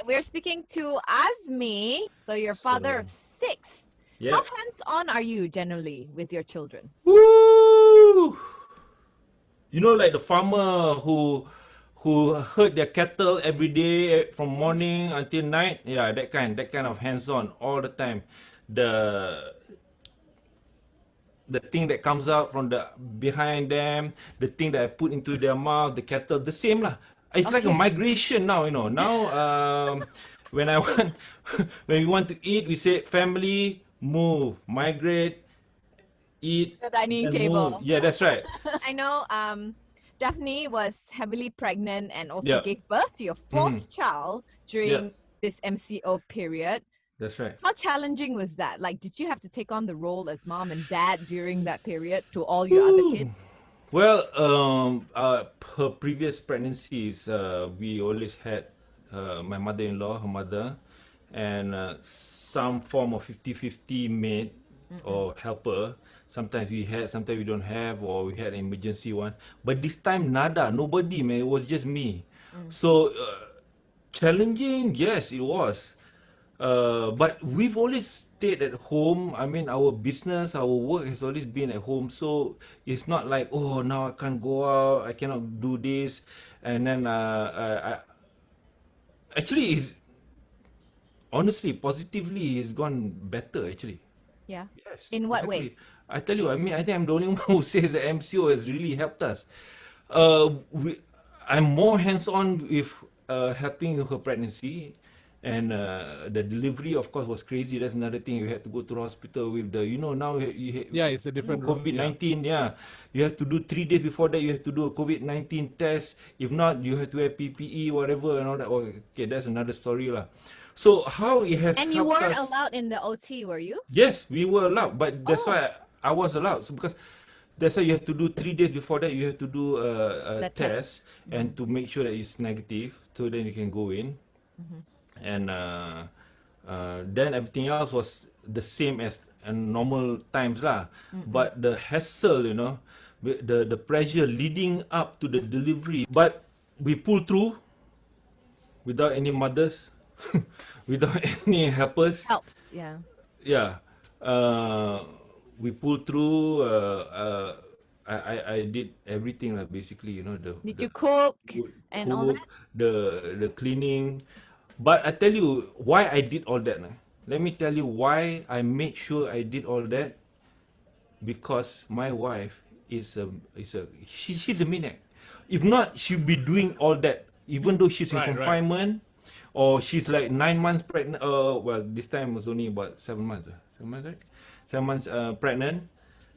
we're speaking to Azmi. So you're father of 6. Yeah. How hands-on are you generally with your children? Woo! You know, like the farmer who herd their cattle every day from morning until night. Yeah, that kind of hands-on all the time. The the thing that comes out from the behind them, the thing that I put into their mouth, the cattle, the same lah. It's like a Okay. migration now, you know. Now, when I want, when we want to eat, we say family move, migrate, eat, The dining and move. table. Yeah, that's right. I know Daphne was heavily pregnant and also Yeah, gave birth to your 4th child yeah, during this MCO period. that's right. How challenging was that? Like, did you have to take on the role as mom and dad during that period to all your other kids? Well, her previous pregnancies, we always had my mother-in-law, her mother, and some form of 50-50 maid or helper. Sometimes we had, sometimes we don't have, or we had an emergency one. But this time, nada, nobody, man. It was just me. So, challenging, yes, it was. But we've always stayed at home. I mean, our business, our work has always been at home. So it's not like, oh, now I can't go out, I cannot do this. And then, actually, it's, honestly, positively, it's gone better, actually. Yeah. Yes. In what way? Exactly. I tell you, I mean, I think I'm the only one who says that MCO has really helped us. I'm more hands-on with helping her pregnancy, and the delivery, of course, was crazy. That's another thing. You had to go to the hospital with the, you know, now Yeah, it's a different COVID-19. Yeah, you have to do 3 days before that. You have to do a COVID-19 test. If not, you have to wear PPE, whatever, and all that. Oh, okay, that's another story, lah. So how it has And you helped weren't us. allowed in the OT, were you? Yes, we were allowed, but that's Oh. why I was allowed. So because that's why you have to do 3 days before that. You have to do a The test. test and to make sure that it's negative, so then you can go in. And then everything else was the same as normal times lah. But the hassle, you know, the pressure leading up to the delivery. But we pulled through without any mothers, without any helpers. Helps, yeah. Yeah, we pulled through. I did everything lah, basically. You know, Did you cook would and all cook, that? the cleaning. But I tell you why I did all that. Let me tell you why I made sure I did all that. Because my wife she's a maniac. If not, she'd be doing all that. Even though she's in Right, right. confinement, or she's like 9 months pregnant. Well, this time was only about 7 months. 7 months, right? 7 months pregnant.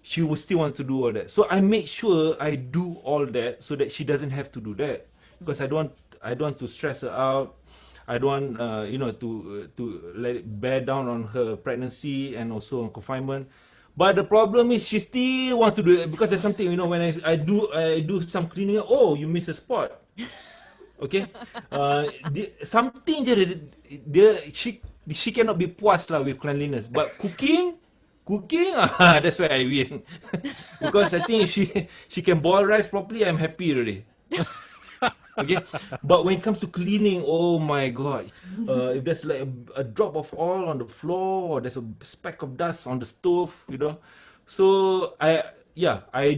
She would still want to do all that. So I make sure I do all that so that she doesn't have to do that. Because I don't want to stress her out. I don't want you know, to let it bear down on her pregnancy and also on confinement. But the problem is she still wants to do it because there's something, you know, when I do some cleaning. Oh, you miss a spot. Okay, something she cannot be puas lah with cleanliness. But cooking, that's where I win. Because I think if she can boil rice properly, I'm happy already. Okay, but when it comes to cleaning, oh my god, if there's like a drop of oil on the floor or there's a speck of dust on the stove, you know, so I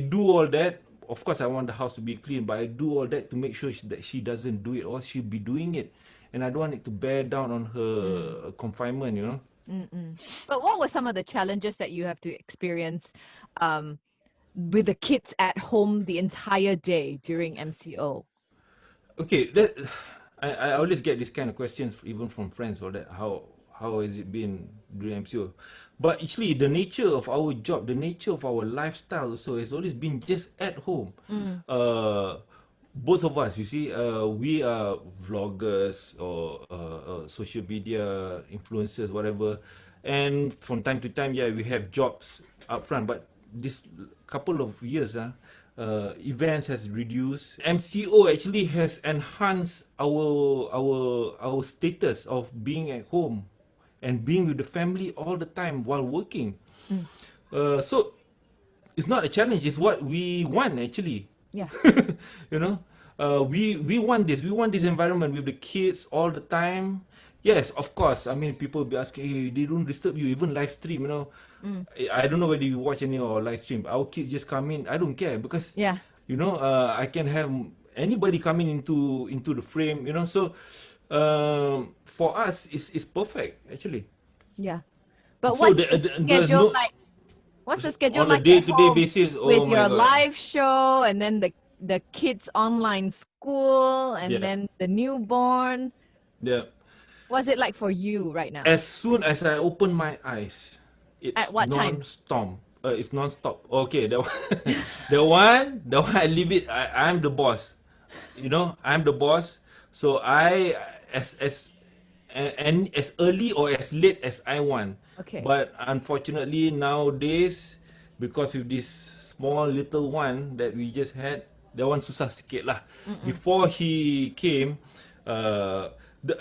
do all that. Of course, I want the house to be clean, but I do all that to make sure that she doesn't do it, or she'll be doing it, and I don't want it to bear down on her confinement, you know. But what were some of the challenges that you have to experience with the kids at home the entire day during MCO? Okay, I always get this kind of questions even from friends or that. How has it been during MCO? But actually, the nature of our job, the nature of our lifestyle also has always been just at home. Both of us, you see, we are vloggers or social media influencers, whatever. And from time to time, yeah, we have jobs up front. But this couple of years, events has reduced. MCO actually has enhanced our status of being at home and being with the family all the time while working. So it's not a challenge, it's what we want actually. Yeah. You know, we want this. We want this environment with the kids all the time. Yes, of course. I mean, people will be asking, hey, they don't disturb you, even live stream, you know. I don't know whether you watch any or live stream. Our kids just come in. I don't care because, Yeah. you know, I can have anybody coming into the frame, you know. So, for us, it's perfect actually. Yeah. But So what's the there's schedule no like? What's the schedule on a like at day-to-day home basis. Oh with my your god. live show and then the kids' online school and Yeah, then the newborn? yeah. What's it like for you right now? As soon as I open my eyes, At it's what time? non-stop. It's non-stop. Okay, the one, the one I leave it. I'm the boss. You know, I'm the boss. So I and as early or as late as I want. Okay. But unfortunately nowadays, because with this small little one that we just had, that one susah sikit lah. Before he came, the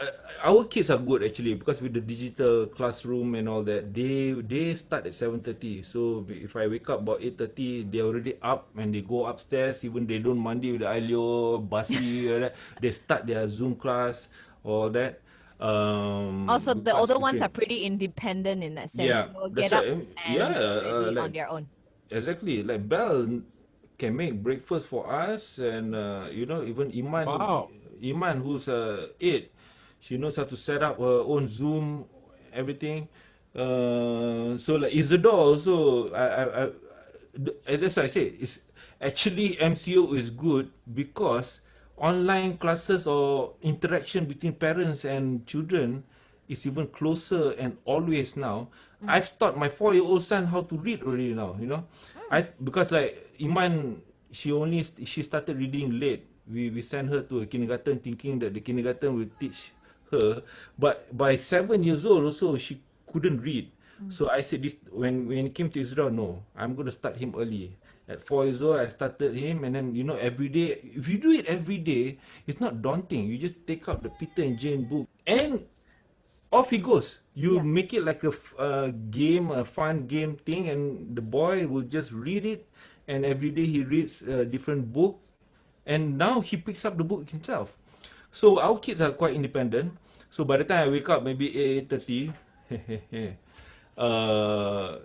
our kids are good actually because with the digital classroom and all that, they start at 7:30. So if I wake up about 8:30, they're already up and they go upstairs. Even they don't mandi with the ailio, basi, all that. They start their Zoom class, all that. Also, the Because older ones between are pretty independent in that sense. yeah, They'll that's get up right. and Yeah, ready on like their own. exactly like Bel can make breakfast for us, and you know, even Wow. Iman who's 8, she knows how to set up her own Zoom, everything. So like Isidore also, that's why I say it's actually MCO is good because online classes or interaction between parents and children is even closer and always now. I've taught my 4-year-old son how to read already now, you know. I because like Iman, she started reading late. We sent her to a kindergarten thinking that the kindergarten will teach her, but by 7 years old also she couldn't read. So I said this when it came to Israel, no, I'm going to start him early. At 4 years old, I started him, and then you know every day. If you do it every day, it's not daunting. You just take out the Peter and Jane book, and off he goes. You Yeah. make it like a game, a fun game thing, and the boy will just read it. And every day he reads a different book, and now he picks up the book himself. So our kids are quite independent. So by the time I wake up, maybe 8:30, uh,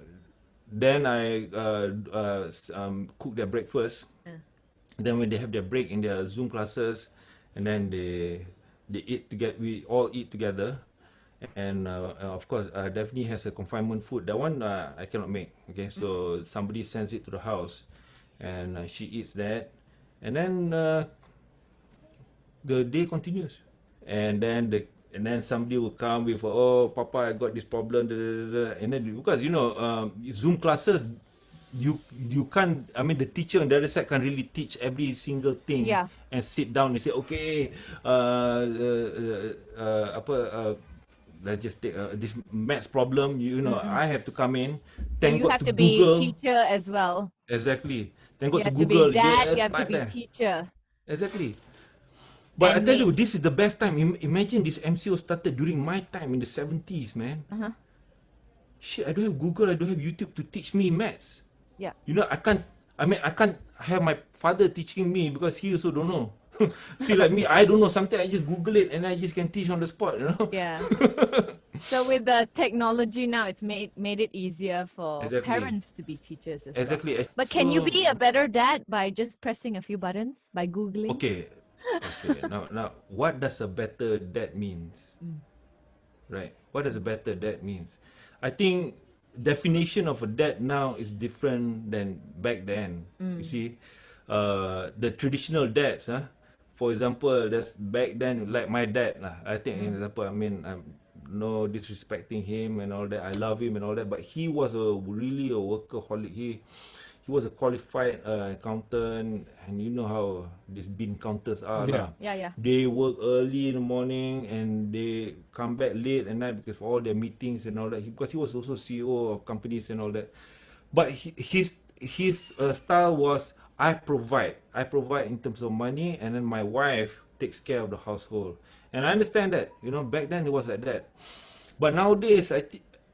then I cook their breakfast. Then when they have their break in their Zoom classes, and then they eat together. We all eat together, and of course, Daphne has a confinement food. That one I cannot make. Okay, so somebody sends it to the house, and she eats that, and then the day continues, and then somebody will come with, oh Papa, I got this problem, da, da, da, da. And then because you know Zoom classes, you can't, I mean the teacher on the other side can't really teach every single thing. Yeah. And sit down and say, okay, apa, let's just take this maths problem, you know, I have to come in, So thank you God have to to be Google. teacher as well. Exactly, thank You God to have to be Google. dad, Yes, you have to right be there. teacher. Exactly. But I And tell you, make this is the best time. Imagine this MCO started during my time in the 70s, man. uh-huh. Shit, I don't have Google, I don't have YouTube to teach me maths. Yeah. You know, I can't have my father teaching me because he also don't know. See, like me, I don't know. Sometimes I just Google it and I just can teach on the spot, you know? Yeah. So with the technology now, it's made it easier for Exactly. parents to be teachers as well. Exactly. But can you So- be a better dad by just pressing a few buttons, by Googling? Okay. Okay. Now, what does a better dad means? Right. What does a better dad means? I think definition of a dad now is different than back then. You see, the traditional dads, for example, that's back then, like my dad lah. I think, an example, I mean, I'm no disrespecting him and all that. I love him and all that, but he was really a workaholic. He was a qualified accountant, and you know how these bean counters are lah. Yeah, yeah. They work early in the morning and they come back late at night because of all their meetings and all that. Because he was also CEO of companies and all that. But his style was, I provide in terms of money, and then my wife takes care of the household. And I understand that, you know, back then it was like that. But nowadays,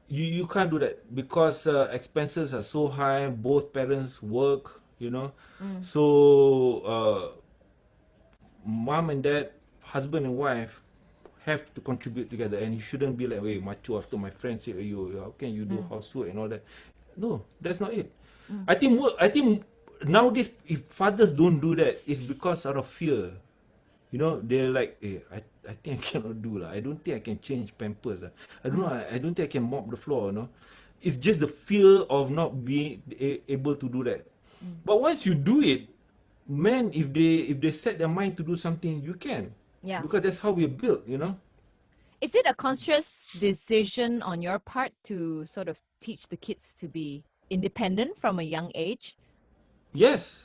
you can't do that because expenses are so high. Both parents work, you know. So mom and dad, husband and wife, have to contribute together, and you shouldn't be like, "Hey, macho." After my friend say, "You, how can you do housework and all that?" No, that's not it. I think nowadays, if fathers don't do that, it's because out of fear. You know, they're like, I think I cannot do lah. I don't think I can change pampers. I don't know. I don't think I can mop the floor. You know, it's just the fear of not being able to do that. But once you do it, man, if they set their mind to do something, you can. Yeah. Because that's how we're built. You know. Is it a conscious decision on your part to sort of teach the kids to be independent from a young age? Yes,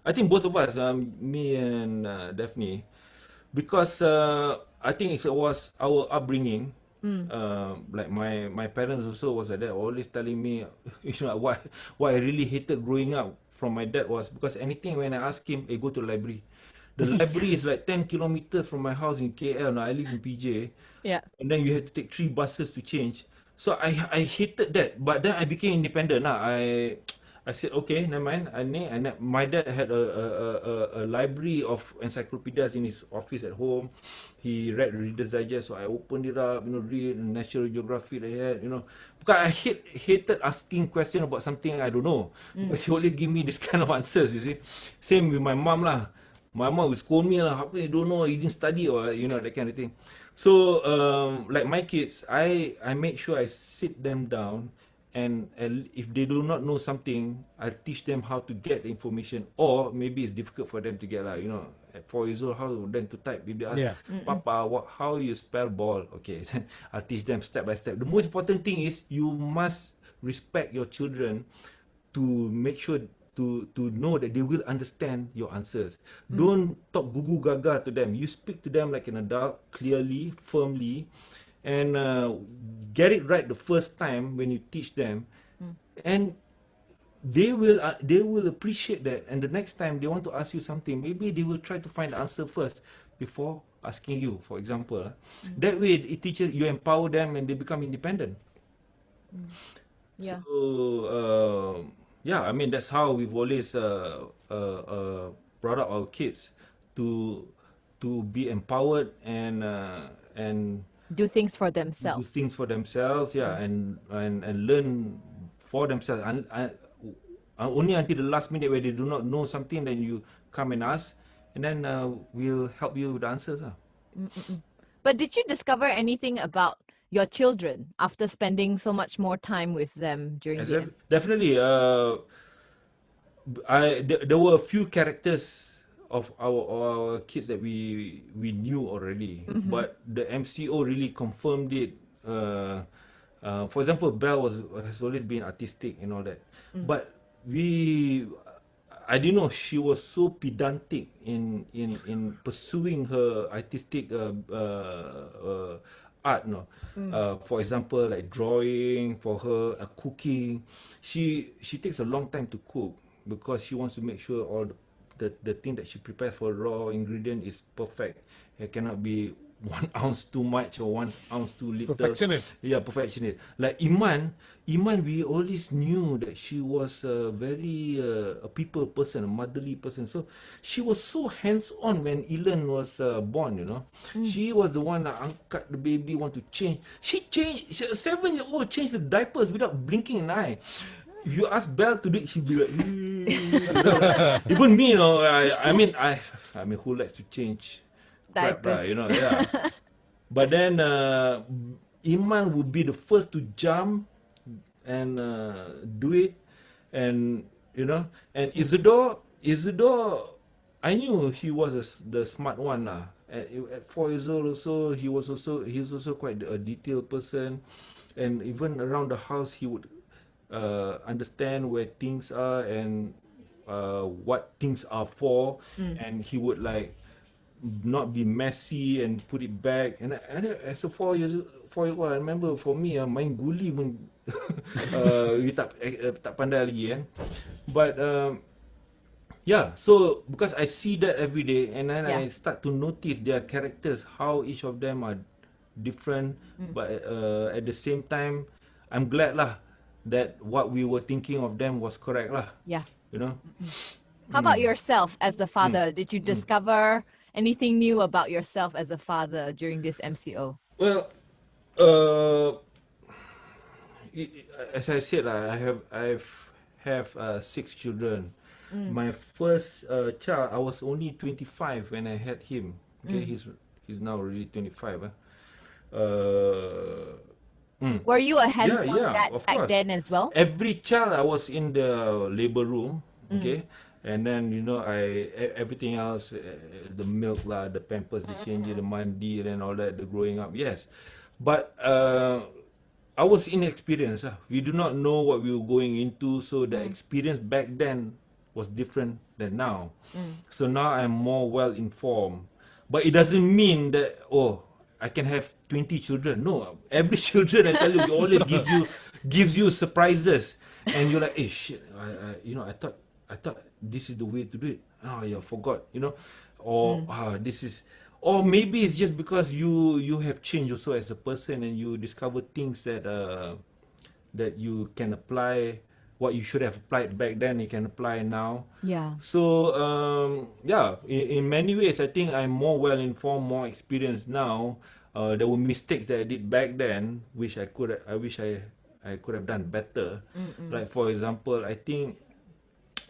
I think both of us, me and Daphne, because I think it was our upbringing. Like my parents also was like that, always telling me, you know, why I really hated growing up from my dad was because anything when I ask him, hey, go to the library. The library is like 10 kilometers from my house in KL. Now I live in PJ. Yeah. And then you have to take 3 buses to change. So I hated that. But then I became independent. I said, okay, never mind. And my dad had a library of encyclopedias in his office at home. He read Reader's Digest, so I opened it up, you know, read National Geography they had, you know. Because I hated asking questions about something I don't know. Because he always give me this kind of answers, you see. Same with my mom lah. My mom would scold me lah, how come you don't know, you didn't study, or, you know, that kind of thing. So, like my kids, I make sure I sit them down, and if they do not know something, I teach them how to get the information, or maybe it's difficult for them to get, you know, at 4 years old, how then to type. If they ask, Papa, how you spell ball? Okay, then I'll teach them step by step. The most important thing is you must respect your children to make sure to know that they will understand your answers. Don't talk gugu gaga to them. You speak to them like an adult, clearly, firmly, and get it right the first time when you teach them, and they will appreciate that. And the next time they want to ask you something, maybe they will try to find the answer first before asking you, for example. That way it teaches you, empower them, and they become independent. Yeah. So yeah, I mean that's how we've always brought up our kids to be empowered and Do things for do themselves. things for themselves, yeah, and learn for themselves. And only until the last minute where they do not know something, then you come and ask, and then we'll help you with the answers. But did you discover anything about your children after spending so much more time with them during the Definitely. There were a few characters of our kids that we knew already, but the MCO really confirmed it. For example, Bel has always been artistic and all that, but I didn't know she was so pedantic in pursuing her artistic art. No, for example, like drawing for her, cooking. She takes a long time to cook because she wants to make sure all the thing that she prepares for raw ingredient is perfect. It cannot be 1 ounce too much or 1 ounce too little. Perfectionist. Yeah, perfectionist. Like Iman, we always knew that she was a very a people person, a motherly person. So she was so hands-on when Ilan was born, you know. She was the one that angkat the baby, want to change. She changed, 7-year-old changed the diapers without blinking an eye. If you ask Belle to do it, she'd be like, you know, even me, you know, I mean, who likes to change crap, diapers? you know, yeah. But then Iman would be the first to jump and do it, and you know, and Isidore, I knew he was the smart one lah. At 4 years old also, he's also quite a detailed person, and even around the house he would understand where things are and what things are for, and he would like not be messy and put it back. And as a 4-year-old, I remember for me, main guli pun tak pandai lagi kan. But yeah, so because I see that every day, and then I start to notice their characters, how each of them are different, but at the same time, I'm glad lah that what we were thinking of them was correct lah. Yeah. You know. How about yourself as the father? Did you discover anything new about yourself as a father during this MCO? Well, uh, as I said, I have 6 children. My first child, I was only 25 when I had him. Okay, he's now already 25. Were you a Yeah, hands-on yeah, dad of back course. then as well? Every child I was in the labor room, okay, and then everything else, the milk lah, the pampers, the change, the mandi, and all that, the growing up, yes, but I was inexperienced. We do not know what we were going into, so the experience back then was different than now. So now I'm more well informed. But it doesn't mean that I can have 20 children. No, every children I tell you always gives you surprises, and you're like, hey shit, I thought this is the way to do it. Oh yeah, forgot, or this is. Or maybe it's just because you have changed also as a person, and you discover things that you can apply. What you should have applied back then, you can apply now. Yeah. So in many ways, I think I'm more well informed, more experienced now. There were mistakes that I did back then, which I wish I could have done better. Like for example, I think.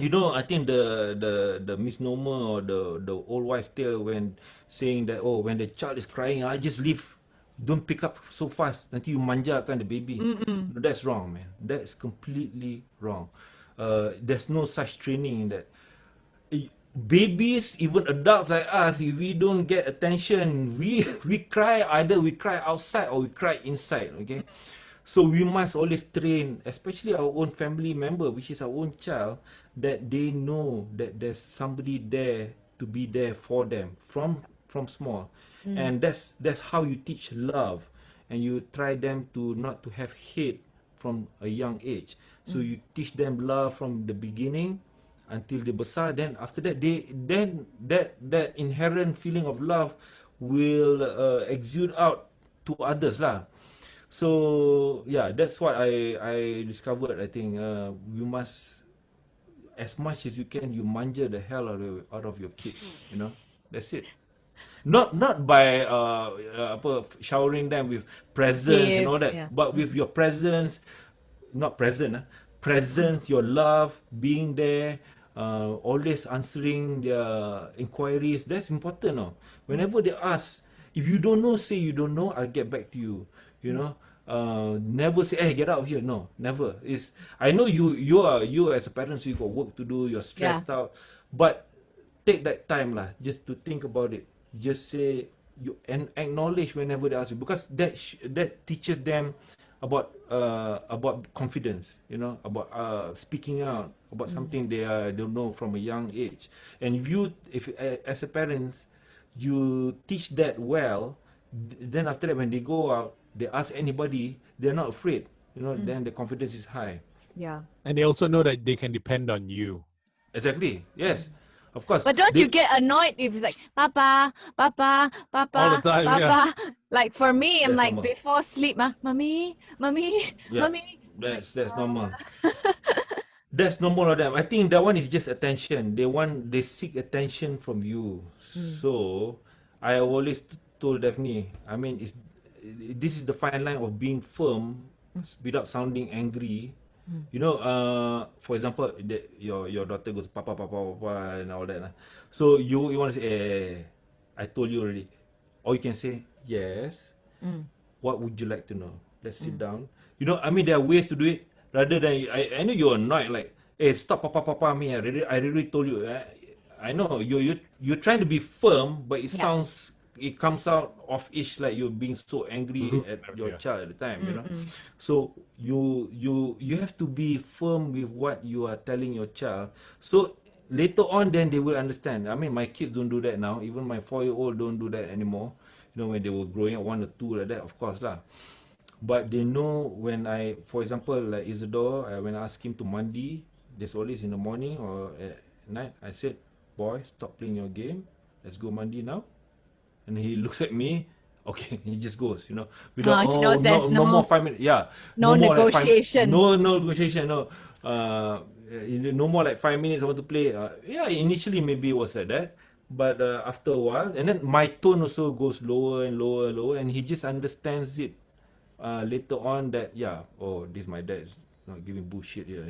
I think the misnomer or the old wives' tale when saying that when the child is crying, I just leave, don't pick up so fast, nanti you manjakan the baby. No, that's wrong, man. That's completely wrong. There's no such training in that. Babies, even adults like us, if we don't get attention, we cry. Either we cry outside or we cry inside. Okay. So we must always train, especially our own family member, which is our own child, that they know that there's somebody there to be there for them from small. And that's how you teach love, and you try them to not to have hate from a young age. So you teach them love from the beginning until they besar. Then after that, that inherent feeling of love will exude out to others lah. So yeah, that's what I discovered. I think you must, as much as you can, you manja the hell out of your kids. That's it. Not by showering them with presents and all that, Gifts, yeah. but with your presence, not present, presence, your love, being there, always answering their inquiries. That's important. No? Whenever they ask, if you don't know, say you don't know. I'll get back to you. Never say, hey, get out here. No, never. I know you as a parent, so you got work to do, you're stressed out, but take that time lah, just to think about it. Just say you and acknowledge whenever they ask you, because that teaches them about confidence, about speaking out about something they don't know from a young age. And if as a parents, you teach that well, then after that when they go out, they ask anybody, they're not afraid. Then the confidence is high. Yeah. And they also know that they can depend on you. Exactly. Yes. Of course. But don't you get annoyed if it's like, Papa, Papa, Papa, All the time, Papa? Like for me, I'm That's like, normal. before sleep, Mommy, Yeah. Mommy. That's normal. That's normal of them. I think that one is just attention. They seek attention from you. So I always told Daphne, I mean, this is the fine line of being firm without sounding angry. For example, your daughter goes papa and all that. So you want to say, I told you already. Or you can say, yes. What would you like to know? Let's sit down. I mean, there are ways to do it. Rather than, I know you're annoyed, like, hey, stop papa, me. I really told you. I know you're trying to be firm, but it comes out of each like you're being so angry at your child at the time. So you have to be firm with what you are telling your child. So later on, then they will understand. I mean, my kids don't do that now. Even my 4-year-old don't do that anymore. When they were growing up, 1 or 2 like that, of course lah. But they know when for example, like Isidore, when I ask him to mandi, there's always in the morning or at night, I said, boy, stop playing your game. Let's go mandi now. And he looks at me. Okay, he just goes. Without he knows there's no more 5 minutes. Yeah, no more negotiation. Like no negotiation. No, no more like 5 minutes. I want to play. Yeah, initially maybe it was like that, But after a while, and then my tone also goes lower and lower and lower, and he just understands it later on that, yeah, oh, this my dad is not giving bullshit here.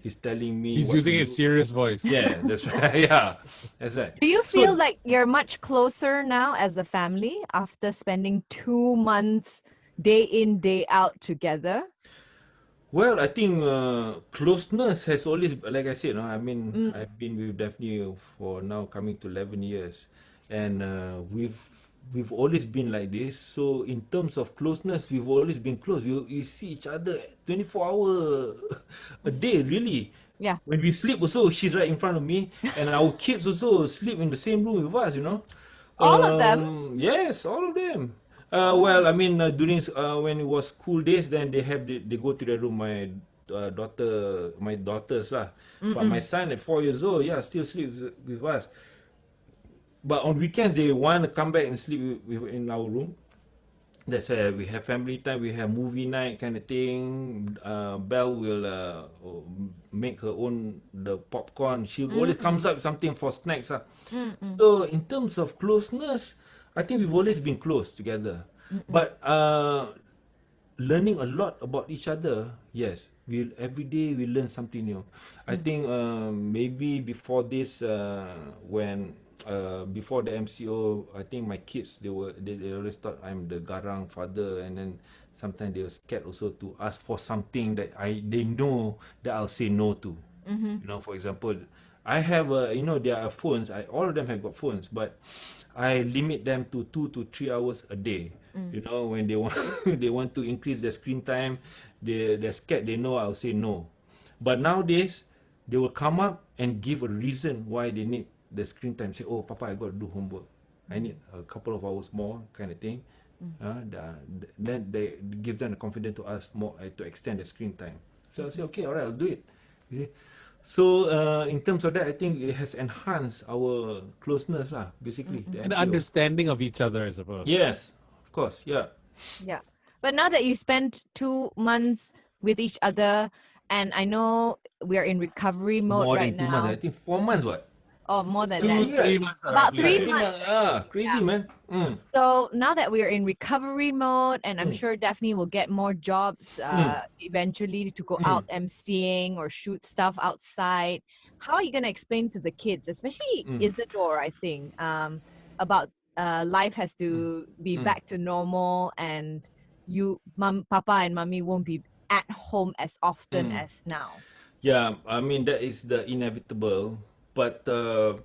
He's telling me He's what to using a do. serious voice. Yeah, that's right. Yeah, that's right. Do you feel So, like you're much closer now as a family after spending 2 months day in, day out together? well, I think closeness has always, like I said, no, I mean, I've been with Daphne for now coming to 11 years, and we've always been like this. So in terms of closeness, we've always been close. We see each other 24 hour a day, really. Yeah. When we sleep also, she's right in front of me, and our kids also sleep in the same room with us, you know. All of them? Yes, all of them. Oh. Well, I mean, during when it was school days, then they go to their room. My daughters lah. But my son at 4 years old, yeah, still sleeps with us. But on weekends, they want to come back and sleep in our room. That's why we have family time, we have movie night kind of thing. Belle will make her own the popcorn. She always comes up with something for snacks. So in terms of closeness, I think we've always been close together. But learning a lot about each other, yes. Every day we learn something new. I think maybe before this, when before the MCO, I think my kids they always thought I'm the garang father, and then sometimes they were scared also to ask for something that they know that I'll say no to. You know, for example, I have there are phones. All of them have got phones, but I limit them to 2 to 3 hours a day. You know, when they want they want to increase their screen time, they're scared. They know I'll say no. But nowadays, they will come up and give a reason why they need the screen time. Say, oh, Papa, I got to do homework. I need a couple of hours more, kind of thing. Then they give them the confidence to ask more to extend the screen time. So I say, okay, all right, I'll do it. You see? So in terms of that, I think it has enhanced our closeness, basically. The And MCO. understanding of each other, I suppose. Yes, of course, yeah. Yeah. But now that you spent 2 months with each other, and I know we are in recovery mode More right than 2 months. now. I think 4 months. What? Oh, more than 2, that. 3 months. About roughly. 3 months. Crazy, man. So now that we are in recovery mode, and I'm sure Daphne will get more jobs eventually to go out emceeing or shoot stuff outside. How are you going to explain to the kids, especially Isidore, I think, about life has to be back to normal, and Papa and Mommy won't be at home as often as now. Yeah, I mean that is the inevitable, but there.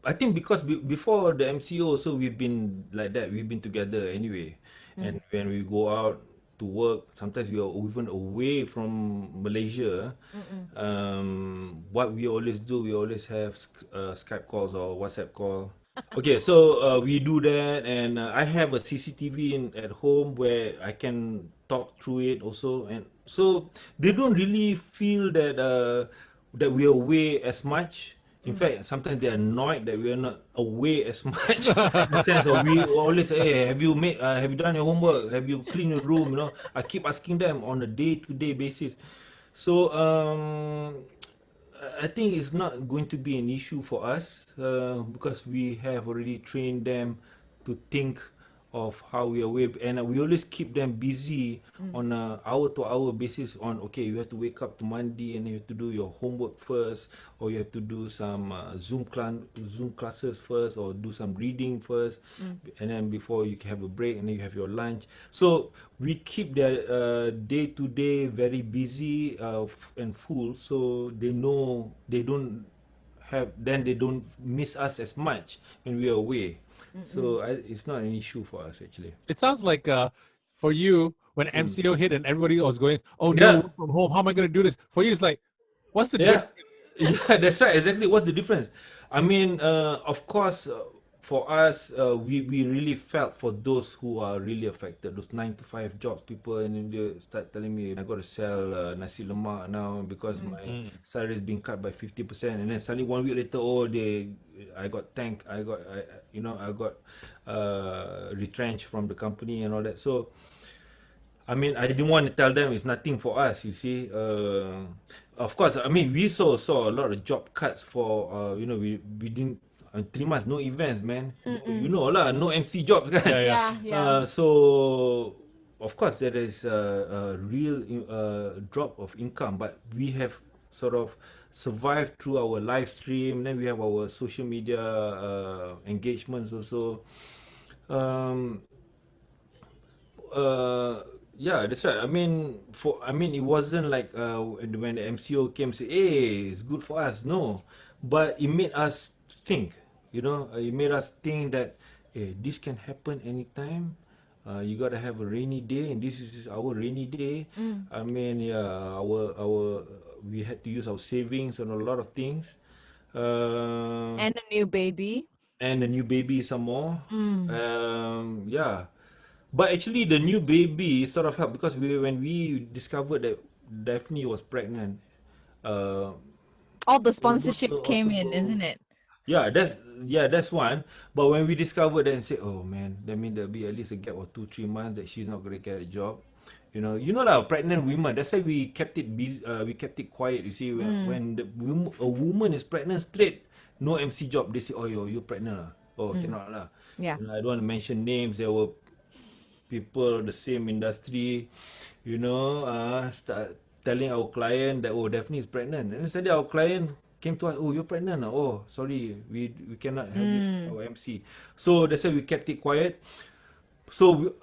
I think because before the MCO, also we've been like that. We've been together anyway, and when we go out to work, sometimes we are even away from Malaysia. What we always do, we always have Skype calls or WhatsApp call. Okay, so we do that, and I have a CCTV at home where I can talk through it also, and so they don't really feel that that we are away as much. In fact, sometimes they're annoyed that we are not away as much. In the sense of we always say, hey, have you done your homework? Have you cleaned your room? You know, I keep asking them on a day-to-day basis. So I think it's not going to be an issue for us because we have already trained them to think of how we are away, and we always keep them busy on a hour-to-hour basis. On okay, you have to wake up to Monday and you have to do your homework first, or you have to do some Zoom classes first, or do some reading first, and then before you can have a break, and then you have your lunch. So we keep their day-to-day very busy and full, so they know they don't they don't miss us as much when we are away. So it's not an issue for us actually. It sounds like for you, when MCO hit and everybody was going, oh Yeah. no, work from home, how am I going to do this? For you, it's like, what's the Yeah, difference? yeah, that's right. Exactly. What's the difference? I mean, of course, for us, we really felt for those who are really affected, those 9 to 5 jobs, people, and then they start telling me, I got to sell nasi lemak now because my salary is being cut by 50%, and then suddenly 1 week later, I got retrenched from the company and all that. So I mean, I didn't want to tell them it's nothing for us, you see. Of course, I mean, we saw a lot of job cuts for, we didn't, 3 months, no events, man. You know lah, no MC jobs, kan? Yeah, yeah. Yeah, yeah. So, of course, there is a real drop of income, but we have sort of survived through our live stream. Then we have our social media engagements also. Um, yeah, that's right. I mean, it wasn't like when the MCO came say, "Hey, it's good for us." No, but it made us think. It made us think that, hey, this can happen anytime. You gotta have a rainy day, and this is our rainy day. I mean, yeah, our we had to use our savings on a lot of things. And a new baby. And a new baby some more. Yeah. But actually, the new baby sort of helped because when we discovered that Daphne was pregnant, uh, All the almost sponsorship came in, isn't it? that's one. But when we discovered that and said, oh man, that means there'll be at least a gap of 2-3 months that she's not going to get a job. Lah, pregnant women. That's why we kept it busy, we kept it quiet. You see, when a woman is pregnant straight, no MC job. They say, oh, you're pregnant lah. Oh, cannot lah. Yeah. I don't want to mention names. There were people the same industry, start telling our client that, oh, Daphne is pregnant. And suddenly our client came to us, oh, you're pregnant. Oh, sorry, we cannot have it, our MC. So that's why we kept it quiet. So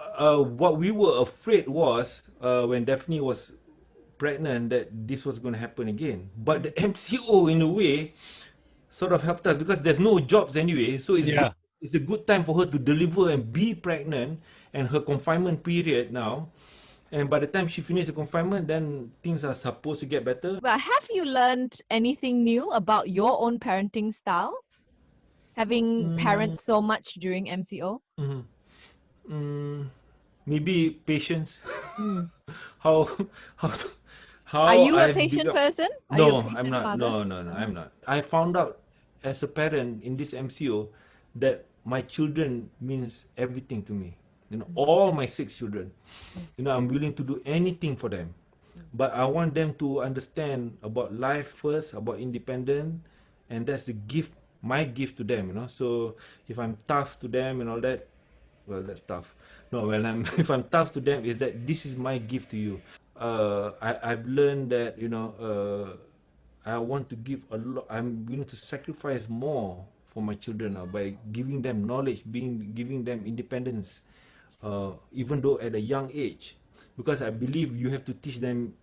what we were afraid was when Daphne was pregnant that this was going to happen again. But the MCO, in a way, sort of helped us because there's no jobs anyway. So it's a good time for her to deliver and be pregnant, and her confinement period now. And by the time she finished the confinement, then things are supposed to get better. But have you learned anything new about your own parenting style? Having parents so much during MCO? Maybe patience. how Are you a I've patient become- person? Are you a No, I'm patient not. father? No, I'm not. I found out as a parent in this MCO that my children means everything to me. All my 6 children. I'm willing to do anything for them. But I want them to understand about life first, about independence, and that's the gift, my gift to them. So if I'm tough to them and all that, well, that's tough. No, if I'm tough to them, is that this is my gift to you. I've learned that I want to give a lot. I'm willing to sacrifice more for my children now by giving them knowledge, giving them independence, even though at a young age, because I believe you have to teach them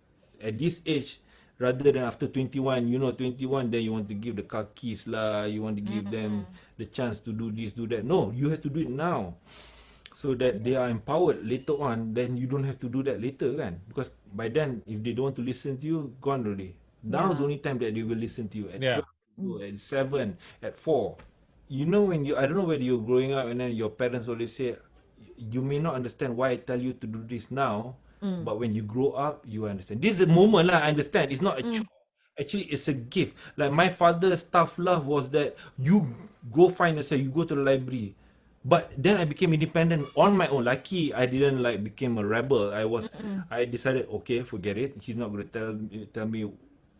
at this age rather than after 21. 21, then you want to give the car keys lah, you want to give them the chance to do this, do that. No, you have to do it now, so that they are empowered later on. Then you don't have to do that later, kan? Because by then, if they don't want to listen to you, gone already. Now is the only time that they will listen to you. At 12, at 7, at 4. I don't know whether you're growing up and then your parents always say, you may not understand why I tell you to do this now, but when you grow up, you understand. This is a moment lah, I understand. It's not a chore. Actually, it's a gift. Like my father's tough love was that you go find yourself, you go to the library. But then I became independent on my own. Lucky I didn't became a rebel. I decided, okay, forget it. He's not going to tell me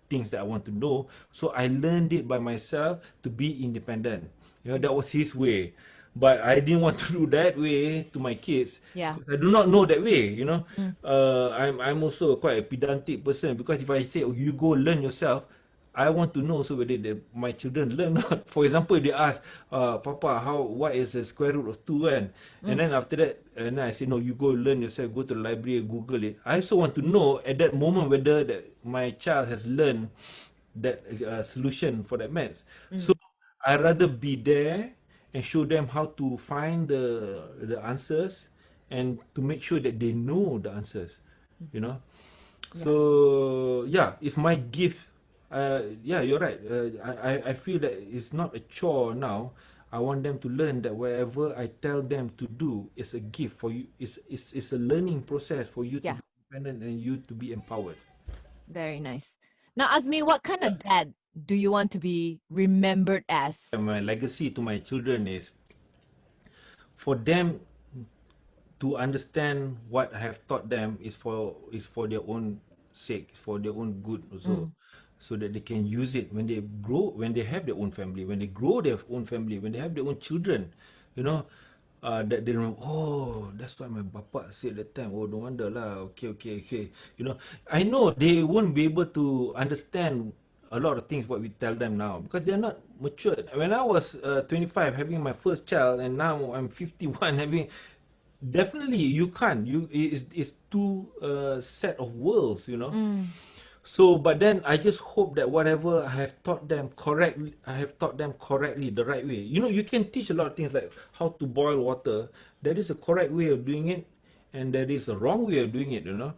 things that I want to know. So I learned it by myself to be independent. That was his way. But I didn't want to do that way to my kids. Yeah. I do not know that way, I'm also quite a pedantic person, because if I say, oh, you go learn yourself, I want to know also whether my children learn or not. For example, they ask, Papa, what is the square root of 2, kan? And then after that, and I say, no, you go learn yourself, go to the library, Google it. I also want to know at that moment whether my child has learned that solution for that maths. So I rather be there and show them how to find the answers, and to make sure that they know the answers, So it's my gift. You're right. I feel that it's not a chore now. I want them to learn that whatever I tell them to do is a gift for you. It's a learning process for you to be independent and you to be empowered. Very nice. Now, Azmi, what kind of dad do you want to be remembered as? My legacy to my children is for them to understand what I have taught them is for their own sake, for their own good also, so that they can use it when they grow, when they have their own family, when they grow their own family, when they have their own children, you know, that they remember, oh, that's what my bapa said that time. Oh, no wonder lah. Okay. You know, I know they won't be able to understand a lot of things what we tell them now because they're not matured. When I was 25 having my first child, and now I'm 51 having, definitely you can't. It's two set of worlds, you know. So, but then I just hope that whatever I have taught them correctly, the right way. You know, you can teach a lot of things like how to boil water. There is a correct way of doing it, and there is a wrong way of doing it. You know,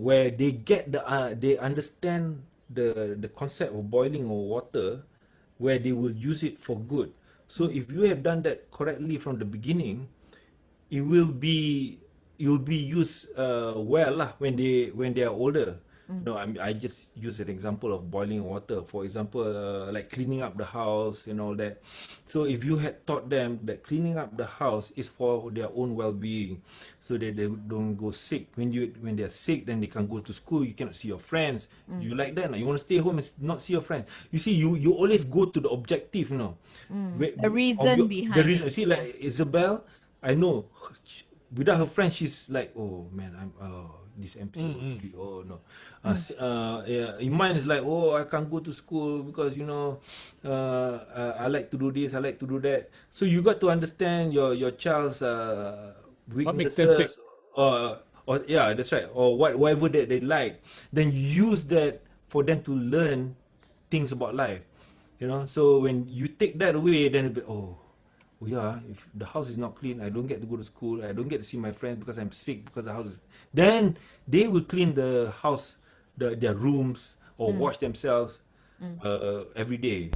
where they get they understand the concept of boiling of water, where they will use it for good. So, if you have done that correctly from the beginning, it will be used well lah when they are older. No, I just use an example of boiling water. For example, like cleaning up the house and all that. So if you had taught them that cleaning up the house is for their own well-being, so that they don't go sick. When they're sick, then they can't go to school. You cannot see your friends. You like that? You want to stay home and not see your friends. You see, you always go to the objective, you know. The reason behind the reason. it. See, like Isabel, I know without her friends, she's like, oh man, this MCO. Oh no. Iman is like, oh, I can't go to school because you know, I like to do this, I like to do that. So you got to understand your child's What makes them tick? weaknesses, or yeah, that's right, or whatever that they like. Then use that for them to learn things about life. You know, so when you take that away, then it'll be, oh yeah, if the house is not clean, I don't get to go to school, I don't get to see my friends because I'm sick because the house is... Then they will clean the house, their rooms, or wash themselves every day.